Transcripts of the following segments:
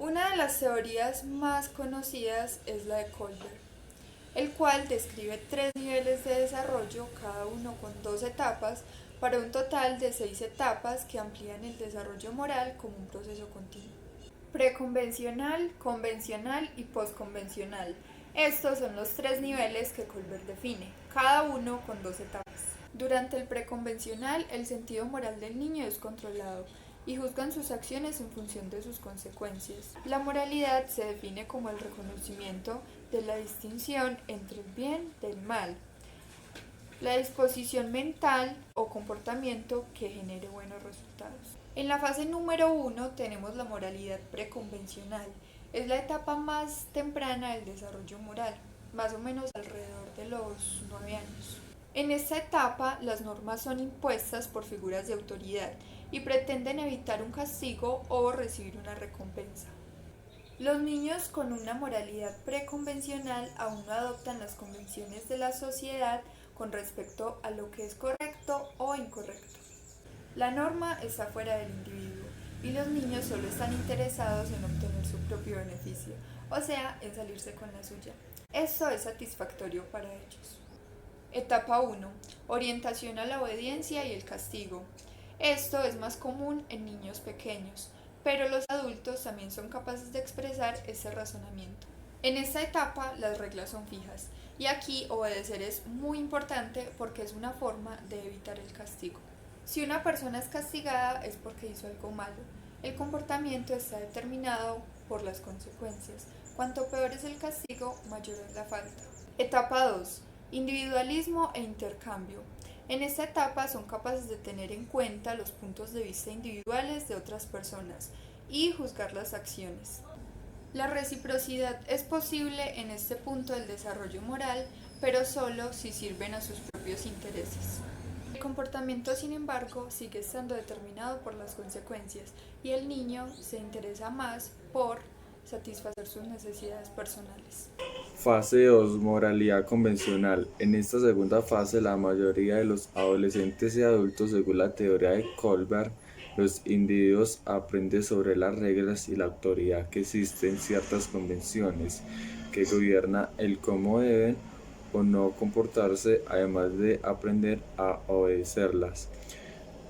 Una de las teorías más conocidas es la de Colbert, el cual describe tres niveles de desarrollo, cada uno con dos etapas, para un total de seis etapas que amplían el desarrollo moral como un proceso continuo. Preconvencional, convencional y postconvencional. Estos son los tres niveles que Colbert define, cada uno con dos etapas. Durante el preconvencional, el sentido moral del niño es controlado y juzgan sus acciones en función de sus consecuencias. La moralidad se define como el reconocimiento de la distinción entre el bien del mal, la disposición mental o comportamiento que genere buenos resultados. En la fase número 1 tenemos la moralidad preconvencional. Es la etapa más temprana del desarrollo moral, más o menos alrededor de los 9 años. En esta etapa, las normas son impuestas por figuras de autoridad y pretenden evitar un castigo o recibir una recompensa. Los niños con una moralidad preconvencional aún no adoptan las convenciones de la sociedad con respecto a lo que es correcto o incorrecto. La norma está fuera del individuo y los niños solo están interesados en obtener su propio beneficio, o sea, en salirse con la suya. Esto es satisfactorio para ellos. Etapa 1. Orientación a la obediencia y el castigo. Esto es más común en niños pequeños, pero los adultos también son capaces de expresar ese razonamiento. En esta etapa las reglas son fijas y aquí obedecer es muy importante porque es una forma de evitar el castigo. Si una persona es castigada es porque hizo algo malo. El comportamiento está determinado por las consecuencias. Cuanto peor es el castigo, mayor es la falta. Etapa 2. Individualismo e intercambio. En esta etapa son capaces de tener en cuenta los puntos de vista individuales de otras personas y juzgar las acciones. La reciprocidad es posible en este punto del desarrollo moral, pero solo si sirven a sus propios intereses. El comportamiento, sin embargo, sigue estando determinado por las consecuencias y el niño se interesa más por satisfacer sus necesidades personales. Fase 2. Moralidad convencional. En esta segunda fase, la mayoría de los adolescentes y adultos, según la teoría de Colbert, los individuos aprenden sobre las reglas y la autoridad que existen ciertas convenciones que gobiernan el cómo deben o no comportarse, además de aprender a obedecerlas.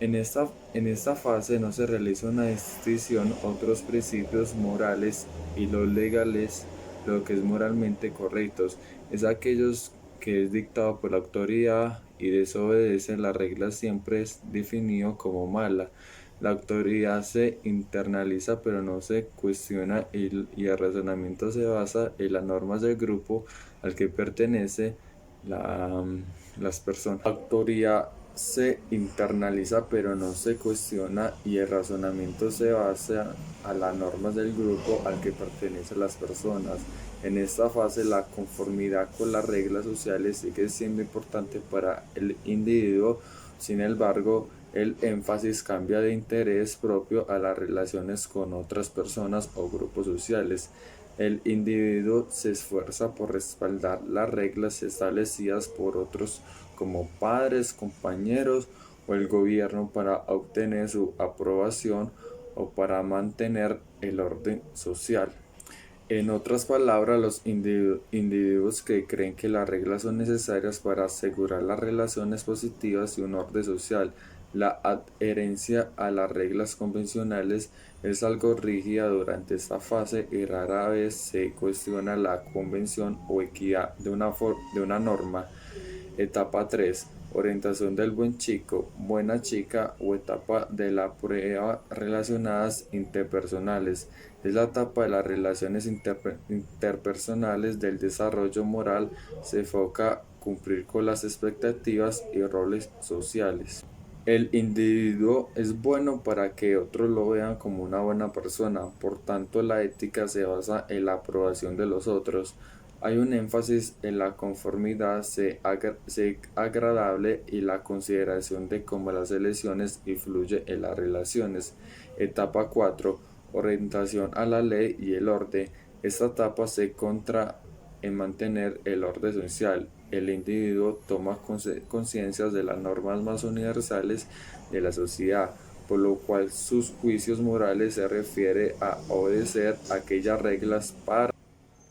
En esta fase no se realiza una distinción otros principios morales y los legales. Lo que es moralmente correcto es aquellos que es dictado por la autoridad y desobedece las reglas siempre es definido como mala. La autoridad se internaliza pero no se cuestiona y el razonamiento se basa en las normas del grupo al que pertenece la, las personas. La autoridad se internaliza pero no se cuestiona y el razonamiento se basa a las normas del grupo al que pertenecen las personas. En esta fase la conformidad con las reglas sociales sigue siendo importante para el individuo, sin embargo el énfasis cambia de interés propio a las relaciones con otras personas o grupos sociales. El individuo se esfuerza por respaldar las reglas establecidas por otros como padres, compañeros o el gobierno para obtener su aprobación o para mantener el orden social. En otras palabras, los individuos que creen que las reglas son necesarias para asegurar las relaciones positivas y un orden social. La adherencia a las reglas convencionales es algo rígida durante esta fase y rara vez se cuestiona la convención o equidad de una norma. Etapa 3. Orientación del buen chico, buena chica o etapa de la prueba relacionadas interpersonales. Es la etapa de las relaciones interpersonales del desarrollo moral. Se enfoca cumplir con las expectativas y roles sociales. El individuo es bueno para que otros lo vean como una buena persona, por tanto la ética se basa en la aprobación de los otros. Hay un énfasis en la conformidad, ser agradable y la consideración de cómo las elecciones influyen en las relaciones. Etapa 4. Orientación a la ley y el orden. Esta etapa se contra en mantener el orden social. El individuo toma conciencia de las normas más universales de la sociedad, por lo cual sus juicios morales se refiere a obedecer aquellas reglas para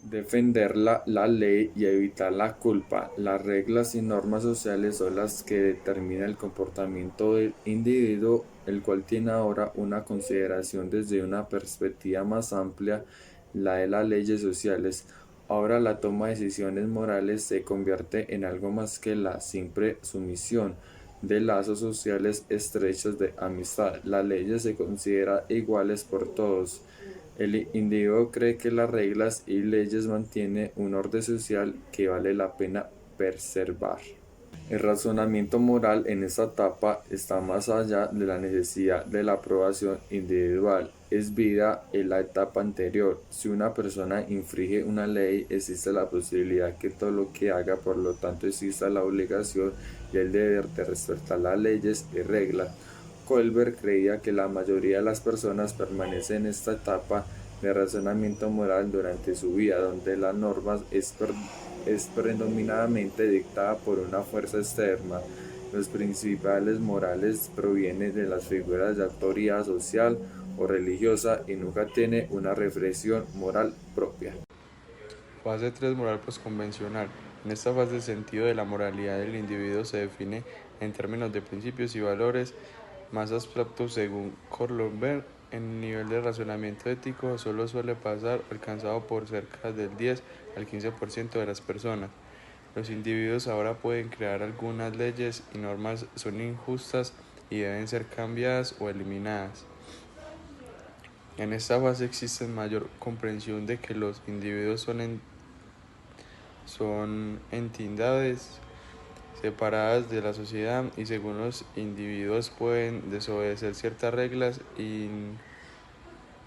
defender la ley y evitar la culpa. Las reglas y normas sociales son las que determinan el comportamiento del individuo, el cual tiene ahora una consideración desde una perspectiva más amplia, la de las leyes sociales. Ahora la toma de decisiones morales se convierte en algo más que la simple sumisión de lazos sociales estrechos de amistad. Las leyes se consideran iguales por todos. El individuo cree que las reglas y leyes mantienen un orden social que vale la pena preservar. El razonamiento moral en esta etapa está más allá de la necesidad de la aprobación individual. Es vida en la etapa anterior. Si una persona infringe una ley, existe la posibilidad que todo lo que haga, por lo tanto exista la obligación y el deber de respetar las leyes y reglas. Colbert creía que la mayoría de las personas permanecen en esta etapa de razonamiento moral durante su vida, donde la norma es predominantemente dictada por una fuerza externa. Los principales morales provienen de las figuras de autoridad social o religiosa y nunca tiene una reflexión moral propia. Fase 3. Moral postconvencional. En esta fase el sentido de la moralidad del individuo se define en términos de principios y valores más abstractos según Colbert. El nivel de razonamiento ético solo suele pasar alcanzado por cerca del 10 al 15% de las personas. Los individuos ahora pueden crear algunas leyes y normas son injustas y deben ser cambiadas o eliminadas. En esta fase existe mayor comprensión de que los individuos son entidades separadas de la sociedad y según los individuos pueden desobedecer ciertas reglas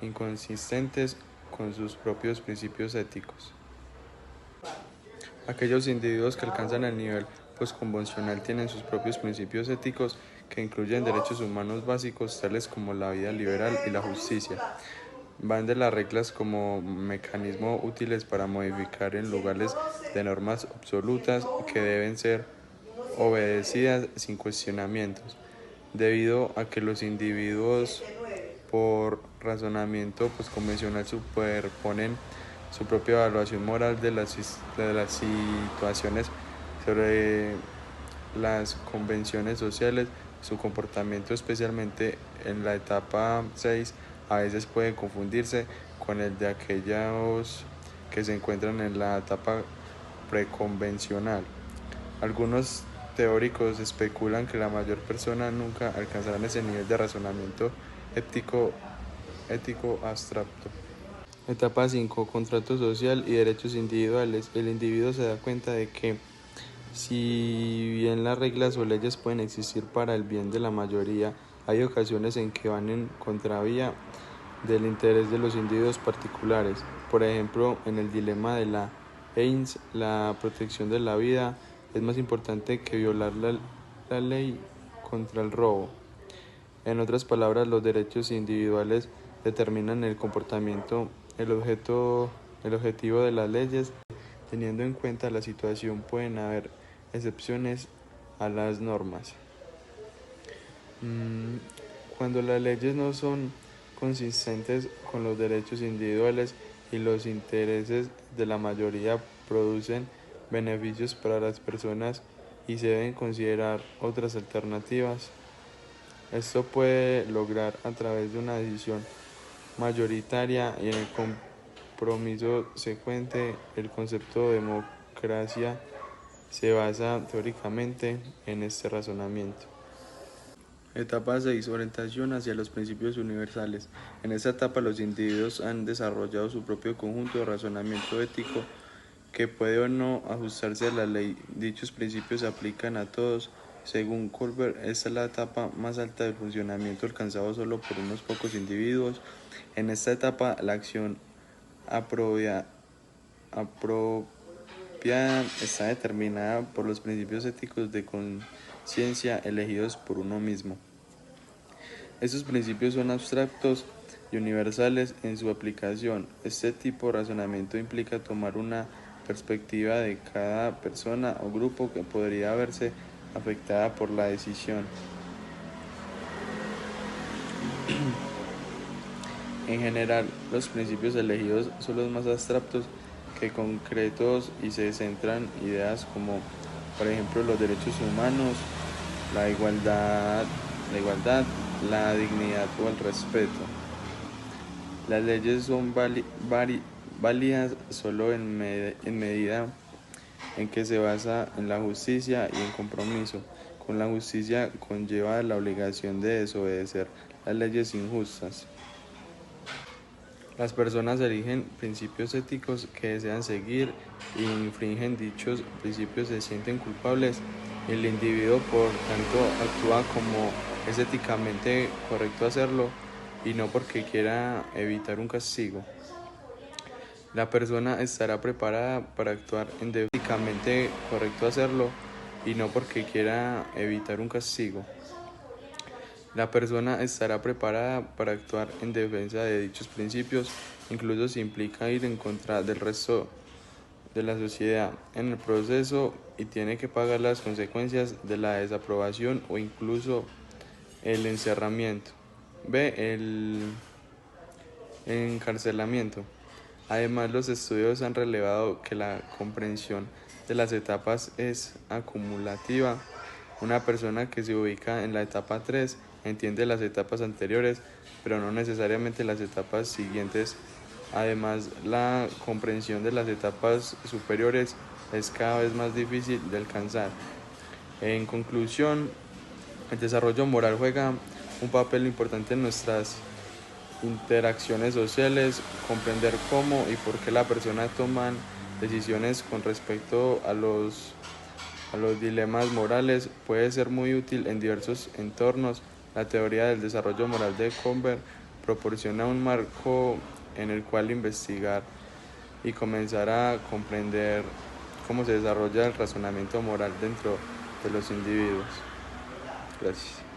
inconsistentes con sus propios principios éticos. Aquellos individuos que alcanzan el nivel postconvencional tienen sus propios principios éticos que incluyen derechos humanos básicos tales como la vida liberal y la justicia. Van de las reglas como mecanismos útiles para modificar en lugares de normas absolutas que deben ser obedecidas sin cuestionamientos, debido a que los individuos por razonamiento convencional superponen su propia evaluación moral de las situaciones sobre las convenciones sociales. Su comportamiento, especialmente en la etapa 6, a veces puede confundirse con el de aquellos que se encuentran en la etapa preconvencional. Algunos teóricos especulan que la mayor persona nunca alcanzarán ese nivel de razonamiento ético abstracto. Etapa 5. Contrato social y derechos individuales. El individuo se da cuenta de que si bien las reglas o leyes pueden existir para el bien de la mayoría, hay ocasiones en que van en contravía del interés de los individuos particulares. Por ejemplo, en el dilema de la Heinz, la protección de la vida es más importante que violar la ley contra el robo. En otras palabras, los derechos individuales determinan el comportamiento, el objetivo de las leyes. Teniendo en cuenta la situación, pueden haber excepciones a las normas. Cuando las leyes no son consistentes con los derechos individuales y los intereses de la mayoría, producen beneficios para las personas y se deben considerar otras alternativas. Esto puede lograr a través de una decisión mayoritaria y en el compromiso secuente. El concepto de democracia se basa teóricamente en este razonamiento. Etapa 6. Orientación hacia los principios universales. En esta etapa los individuos han desarrollado su propio conjunto de razonamiento ético que puede o no ajustarse a la ley. Dichos principios se aplican a todos. Según Colbert, esta es la etapa más alta del funcionamiento alcanzado solo por unos pocos individuos. En esta etapa la acción apropiada está determinada por los principios éticos de conciencia elegidos por uno mismo. Estos principios son abstractos y universales en su aplicación. Este tipo de razonamiento implica tomar una perspectiva de cada persona o grupo que podría verse afectada por la decisión. En general, los principios elegidos son los más abstractos que concretos y se centran ideas como, por ejemplo, los derechos humanos, la igualdad, la dignidad o el respeto. Las leyes son válidas solo en medida en que se basa en la justicia y en compromiso con la justicia conlleva la obligación de desobedecer las leyes injustas. Las personas eligen principios éticos que desean seguir y infringen dichos principios se sienten culpables. El individuo, por tanto, actúa como es éticamente correcto hacerlo y no porque quiera evitar un castigo. La persona estará preparada para actuar en éticamente correcto hacerlo y no porque quiera evitar un castigo. La persona estará preparada para actuar en defensa de dichos principios, incluso si implica ir en contra del resto de la sociedad en el proceso y tiene que pagar las consecuencias de la desaprobación o incluso el encerramiento. El encarcelamiento. Además, los estudios han revelado que la comprensión de las etapas es acumulativa. Una persona que se ubica en la etapa 3 entiende las etapas anteriores, pero no necesariamente las etapas siguientes. Además, la comprensión de las etapas superiores es cada vez más difícil de alcanzar. En conclusión, el desarrollo moral juega un papel importante en nuestras interacciones sociales. Comprender cómo y por qué la persona toma decisiones con respecto a los dilemas morales puede ser muy útil en diversos entornos. La teoría del desarrollo moral de Kohlberg proporciona un marco en el cual investigar y comenzar a comprender cómo se desarrolla el razonamiento moral dentro de los individuos. Gracias.